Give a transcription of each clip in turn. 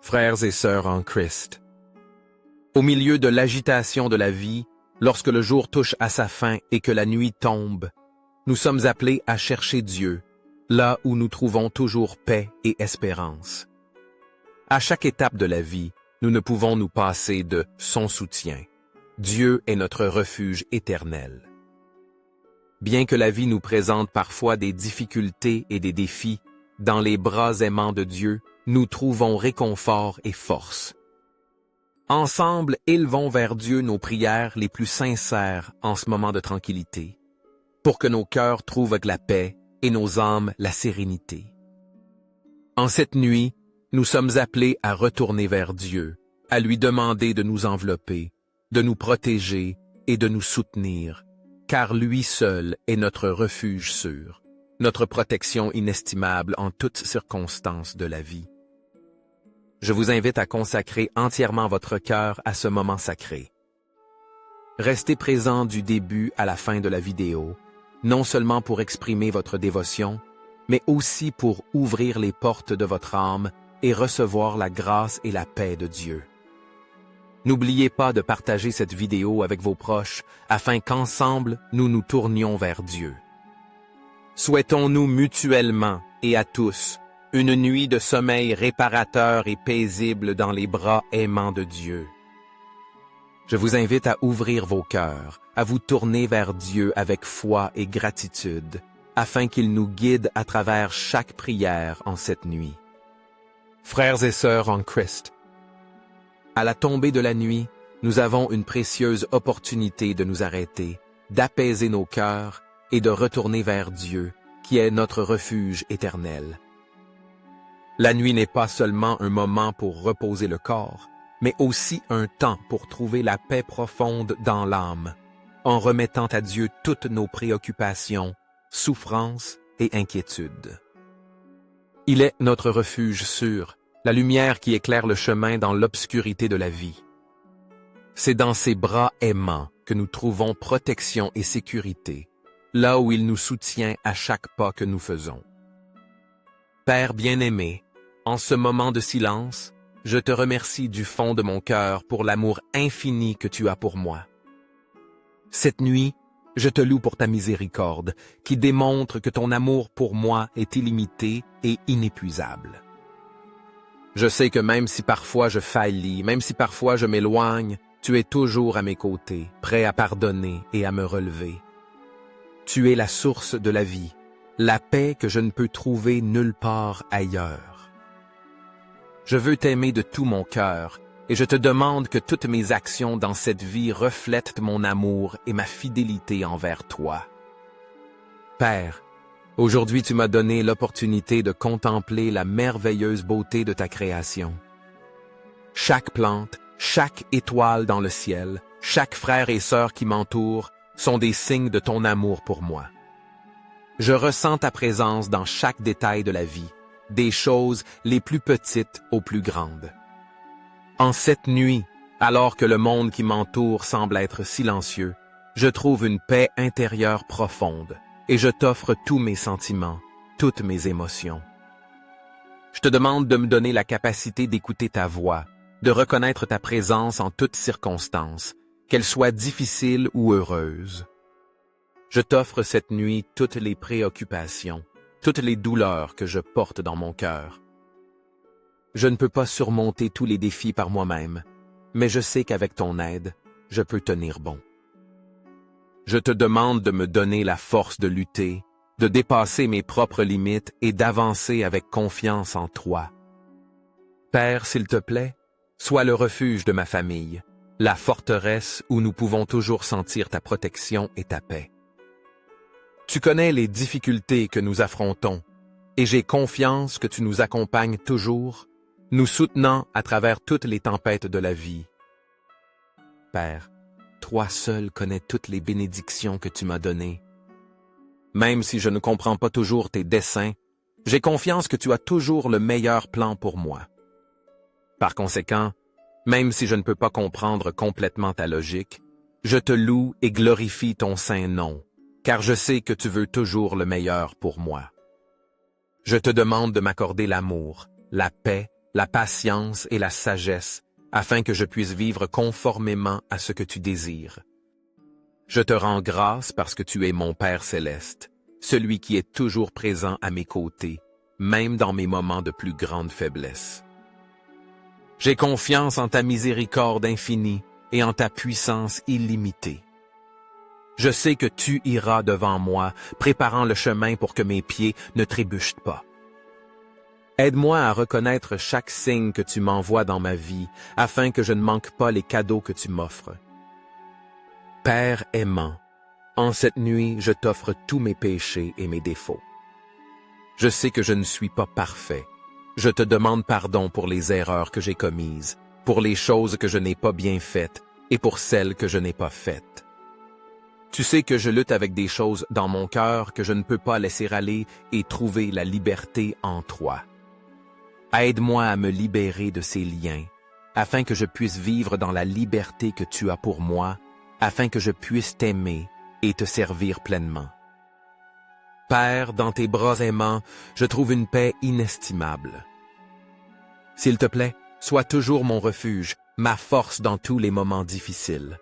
Frères et sœurs en Christ. Au milieu de l'agitation de la vie, lorsque le jour touche à sa fin et que la nuit tombe, nous sommes appelés à chercher Dieu, là où nous trouvons toujours paix et espérance. À chaque étape de la vie, nous ne pouvons nous passer de son soutien. Dieu est notre refuge éternel. Bien que la vie nous présente parfois des difficultés et des défis, dans les bras aimants de Dieu, nous trouvons réconfort et force. Ensemble, élevons vers Dieu nos prières les plus sincères en ce moment de tranquillité, pour que nos cœurs trouvent la paix et nos âmes la sérénité. En cette nuit, nous sommes appelés à retourner vers Dieu, à lui demander de nous envelopper, de nous protéger et de nous soutenir, car lui seul est notre refuge sûr, notre protection inestimable en toutes circonstances de la vie. Je vous invite à consacrer entièrement votre cœur à ce moment sacré. Restez présent du début à la fin de la vidéo, non seulement pour exprimer votre dévotion, mais aussi pour ouvrir les portes de votre âme et recevoir la grâce et la paix de Dieu. N'oubliez pas de partager cette vidéo avec vos proches afin qu'ensemble nous nous tournions vers Dieu. Souhaitons-nous mutuellement et à tous une nuit de sommeil réparateur et paisible dans les bras aimants de Dieu. Je vous invite à ouvrir vos cœurs, à vous tourner vers Dieu avec foi et gratitude, afin qu'il nous guide à travers chaque prière en cette nuit. Frères et sœurs en Christ, à la tombée de la nuit, nous avons une précieuse opportunité de nous arrêter, d'apaiser nos cœurs et de retourner vers Dieu, qui est notre refuge éternel. La nuit n'est pas seulement un moment pour reposer le corps, mais aussi un temps pour trouver la paix profonde dans l'âme, en remettant à Dieu toutes nos préoccupations, souffrances et inquiétudes. Il est notre refuge sûr, la lumière qui éclaire le chemin dans l'obscurité de la vie. C'est dans ses bras aimants que nous trouvons protection et sécurité, là où il nous soutient à chaque pas que nous faisons. Père bien-aimé, en ce moment de silence, je te remercie du fond de mon cœur pour l'amour infini que tu as pour moi. Cette nuit, je te loue pour ta miséricorde, qui démontre que ton amour pour moi est illimité et inépuisable. Je sais que même si parfois je faillis, même si parfois je m'éloigne, tu es toujours à mes côtés, prêt à pardonner et à me relever. Tu es la source de la vie, la paix que je ne peux trouver nulle part ailleurs. Je veux t'aimer de tout mon cœur, et je te demande que toutes mes actions dans cette vie reflètent mon amour et ma fidélité envers toi. Père, aujourd'hui tu m'as donné l'opportunité de contempler la merveilleuse beauté de ta création. Chaque plante, chaque étoile dans le ciel, chaque frère et sœur qui m'entourent sont des signes de ton amour pour moi. Je ressens ta présence dans chaque détail de la vie, des choses les plus petites aux plus grandes. En cette nuit, alors que le monde qui m'entoure semble être silencieux, je trouve une paix intérieure profonde et je t'offre tous mes sentiments, toutes mes émotions. Je te demande de me donner la capacité d'écouter ta voix, de reconnaître ta présence en toutes circonstances, qu'elles soient difficiles ou heureuses. Je t'offre cette nuit toutes les préoccupations, toutes les douleurs que je porte dans mon cœur. Je ne peux pas surmonter tous les défis par moi-même, mais je sais qu'avec ton aide, je peux tenir bon. Je te demande de me donner la force de lutter, de dépasser mes propres limites et d'avancer avec confiance en toi. Père, s'il te plaît, sois le refuge de ma famille, la forteresse où nous pouvons toujours sentir ta protection et ta paix. Tu connais les difficultés que nous affrontons, et j'ai confiance que tu nous accompagnes toujours, nous soutenant à travers toutes les tempêtes de la vie. Père, toi seul connais toutes les bénédictions que tu m'as données. Même si je ne comprends pas toujours tes desseins, j'ai confiance que tu as toujours le meilleur plan pour moi. Par conséquent, même si je ne peux pas comprendre complètement ta logique, je te loue et glorifie ton saint nom, car je sais que tu veux toujours le meilleur pour moi. Je te demande de m'accorder l'amour, la paix, la patience et la sagesse, afin que je puisse vivre conformément à ce que tu désires. Je te rends grâce parce que tu es mon Père céleste, celui qui est toujours présent à mes côtés, même dans mes moments de plus grande faiblesse. J'ai confiance en ta miséricorde infinie et en ta puissance illimitée. Je sais que tu iras devant moi, préparant le chemin pour que mes pieds ne trébuchent pas. Aide-moi à reconnaître chaque signe que tu m'envoies dans ma vie, afin que je ne manque pas les cadeaux que tu m'offres. Père aimant, en cette nuit, je t'offre tous mes péchés et mes défauts. Je sais que je ne suis pas parfait. Je te demande pardon pour les erreurs que j'ai commises, pour les choses que je n'ai pas bien faites et pour celles que je n'ai pas faites. Tu sais que je lutte avec des choses dans mon cœur que je ne peux pas laisser aller et trouver la liberté en toi. Aide-moi à me libérer de ces liens, afin que je puisse vivre dans la liberté que tu as pour moi, afin que je puisse t'aimer et te servir pleinement. Père, dans tes bras aimants, je trouve une paix inestimable. S'il te plaît, sois toujours mon refuge, ma force dans tous les moments difficiles.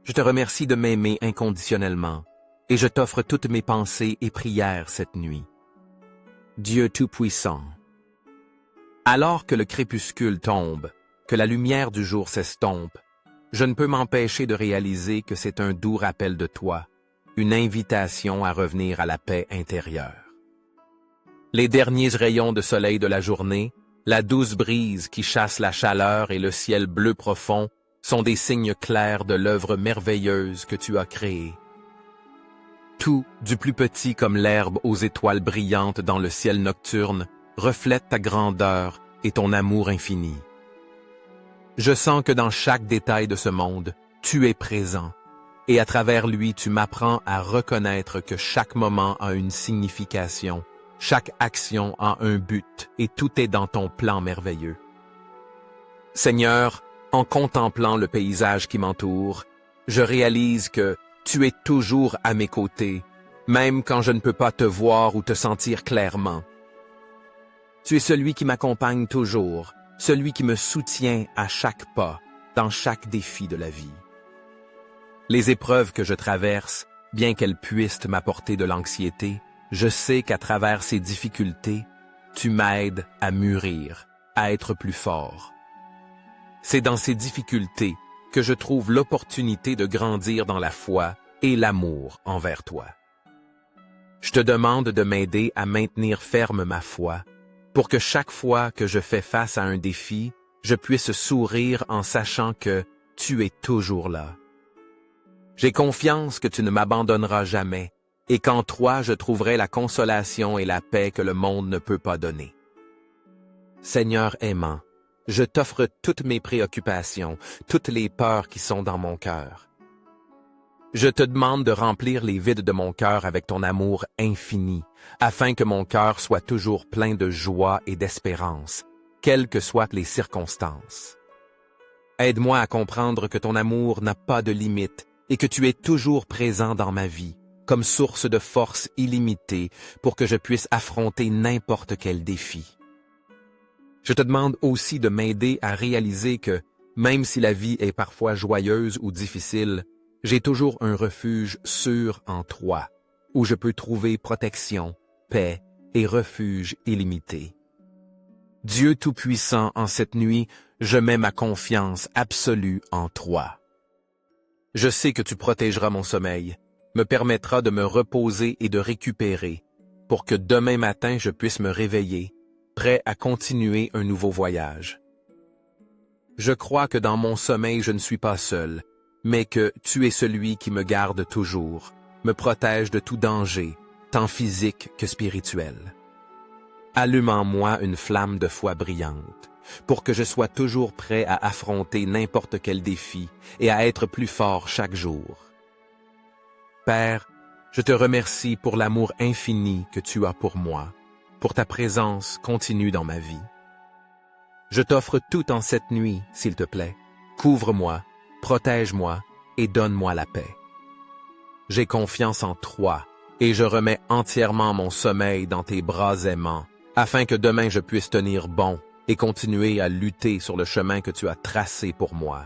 Je te remercie de m'aimer inconditionnellement, et je t'offre toutes mes pensées et prières cette nuit. Dieu Tout-Puissant, alors que le crépuscule tombe, que la lumière du jour s'estompe, je ne peux m'empêcher de réaliser que c'est un doux rappel de toi, une invitation à revenir à la paix intérieure. Les derniers rayons de soleil de la journée, la douce brise qui chasse la chaleur et le ciel bleu profond sont des signes clairs de l'œuvre merveilleuse que tu as créée. Tout, du plus petit comme l'herbe aux étoiles brillantes dans le ciel nocturne, reflète ta grandeur et ton amour infini. Je sens que dans chaque détail de ce monde, tu es présent, et à travers lui tu m'apprends à reconnaître que chaque moment a une signification, chaque action a un but, et tout est dans ton plan merveilleux. Seigneur, en contemplant le paysage qui m'entoure, je réalise que tu es toujours à mes côtés, même quand je ne peux pas te voir ou te sentir clairement. Tu es celui qui m'accompagne toujours, celui qui me soutient à chaque pas, dans chaque défi de la vie. Les épreuves que je traverse, bien qu'elles puissent m'apporter de l'anxiété, je sais qu'à travers ces difficultés, tu m'aides à mûrir, à être plus fort. C'est dans ces difficultés que je trouve l'opportunité de grandir dans la foi et l'amour envers toi. Je te demande de m'aider à maintenir ferme ma foi, pour que chaque fois que je fais face à un défi, je puisse sourire en sachant que tu es toujours là. J'ai confiance que tu ne m'abandonneras jamais et qu'en toi je trouverai la consolation et la paix que le monde ne peut pas donner. Seigneur aimant, je t'offre toutes mes préoccupations, toutes les peurs qui sont dans mon cœur. Je te demande de remplir les vides de mon cœur avec ton amour infini, afin que mon cœur soit toujours plein de joie et d'espérance, quelles que soient les circonstances. Aide-moi à comprendre que ton amour n'a pas de limite et que tu es toujours présent dans ma vie, comme source de force illimitée pour que je puisse affronter n'importe quel défi. Je te demande aussi de m'aider à réaliser que, même si la vie est parfois joyeuse ou difficile, j'ai toujours un refuge sûr en toi, où je peux trouver protection, paix et refuge illimité. Dieu Tout-Puissant, en cette nuit, je mets ma confiance absolue en toi. Je sais que tu protégeras mon sommeil, me permettras de me reposer et de récupérer, pour que demain matin je puisse me réveiller, prêt à continuer un nouveau voyage. Je crois que dans mon sommeil je ne suis pas seul, mais que tu es celui qui me garde toujours, me protège de tout danger, tant physique que spirituel. Allume en moi une flamme de foi brillante, pour que je sois toujours prêt à affronter n'importe quel défi et à être plus fort chaque jour. Père, je te remercie pour l'amour infini que tu as pour moi, pour ta présence continue dans ma vie. Je t'offre tout en cette nuit, s'il te plaît. Couvre-moi, protège-moi et donne-moi la paix. J'ai confiance en toi et je remets entièrement mon sommeil dans tes bras aimants, afin que demain je puisse tenir bon et continuer à lutter sur le chemin que tu as tracé pour moi.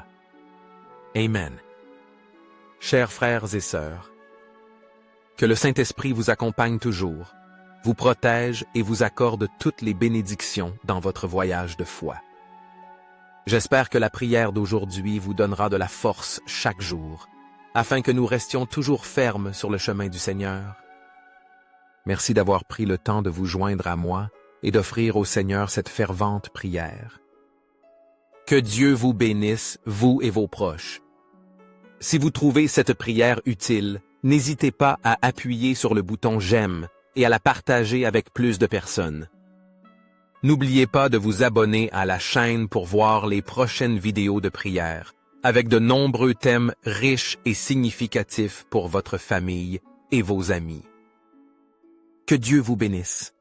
Amen. Chers frères et sœurs, que le Saint-Esprit vous accompagne toujours, vous protège et vous accorde toutes les bénédictions dans votre voyage de foi. J'espère que la prière d'aujourd'hui vous donnera de la force chaque jour, afin que nous restions toujours fermes sur le chemin du Seigneur. Merci d'avoir pris le temps de vous joindre à moi et d'offrir au Seigneur cette fervente prière. Que Dieu vous bénisse, vous et vos proches. Si vous trouvez cette prière utile, n'hésitez pas à appuyer sur le bouton « J'aime » et à la partager avec plus de personnes. N'oubliez pas de vous abonner à la chaîne pour voir les prochaines vidéos de prière, avec de nombreux thèmes riches et significatifs pour votre famille et vos amis. Que Dieu vous bénisse.